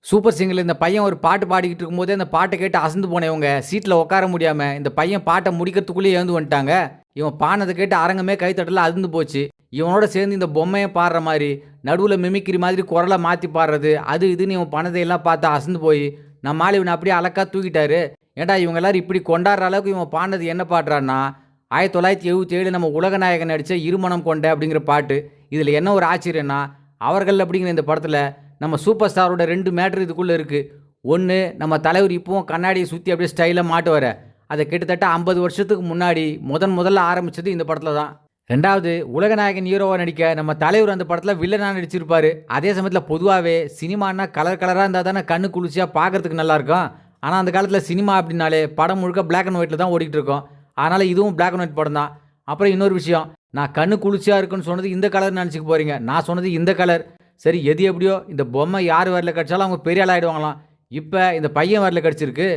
Super சிங்கர்ல இந்த பையன் ஒரு பாட்டு பாடிக்கிட்டு இருக்கும்போதே, அந்த பாட்ட கேட்டு அசந்து போனவங்க, சீட்ல உட்கார முடியாம, இந்த பையன் பாட்ட முடிக்கிறதுக்குள்ளயே எழுந்து வந்துட்டாங்க. இவன் பாடுனத கேட்டு அரங்கமே கைத்தட்டல அதிர்ந்து போச்சு. இவனோட சேர்ந்து இந்த பொம்மையும் பாடுற மாரி, நடுவுல மிமிக்ரி மாதிரி குரல மாத்தி பாடுறது, அது இதுன்னு இவன் பண்ணதையெல்லாம் பார்த்து அசந்து போயி, நம்ம ஆளு இவன அப்படியே அலக்கா தூக்கிட்டாரு. ஏன்டா இவங்க எல்லாரும் இப்படி கொண்டாடுற அளவுக்கு இவன் பாடுனது என்ன பாடுறான்னா, 1977 நம்ம உலகநாயகன் நடிச்ச "இருமனம் கொண்ட" அப்படிங்கிற பாட்டு. இதுல என்ன ஒரு ஆச்சரியம்னா, அவர்கள் அப்படிங்கிற இந்த படத்துல நம்ம சூப்பர் ஸ்டாரோட 2 மேட்டர் இதுக்குள்ள இருக்கு. 1 நம்ம தலைவர் இப்பவும் கண்ணாடிய சுத்தி அப்படியே ஸ்டைலா மாட்டுவாரே, அத கிட்டத்தட்ட 50 வருஷத்துக்கு முன்னாடி முதல்ல ஆரம்பிச்சது இந்த படத்துல தான். 2வது உலகநாயகன் ஹீரோவா நடிக்க நம்ம தலைவர் அந்த படத்துல வில்லனா நடிச்சிருப்பாரு. அதே சமயத்துல பொதுவாவே சினிமான்னா கலர் கலரா இருந்தா தானே கண்ணு குளிர்ச்சியா பார்க்கறதுக்கு நல்லா இருக்கும். ஆனா அந்த காலத்துல சினிமா அப்படின்னாலே படம் முழுக்க பிளாக் அண்ட் ஒயிட்ல தான் ஓடிட்டு இருக்கும். அதனால இதுவும் பிளாக் அண்ட் ஒயிட் படம் தான். அப்புறம் இன்னொரு விஷயம், நான் கண்ணு குளிர்ச்சியா இருக்குன்னு சொன்னது இந்த கலர்ன்னு நெனச்சுக்க போறீங்க. நான் சொன்னது இந்த கலர். சரி எது எப்படியோ இந்த பொம்மை யார் விரல்ல கடிச்சாலும் அவங்க பெரிய ஆள் ஆயிடுவாங்களாம். இப்ப இந்த பையன் விரல்ல கடிச்சிருக்கு.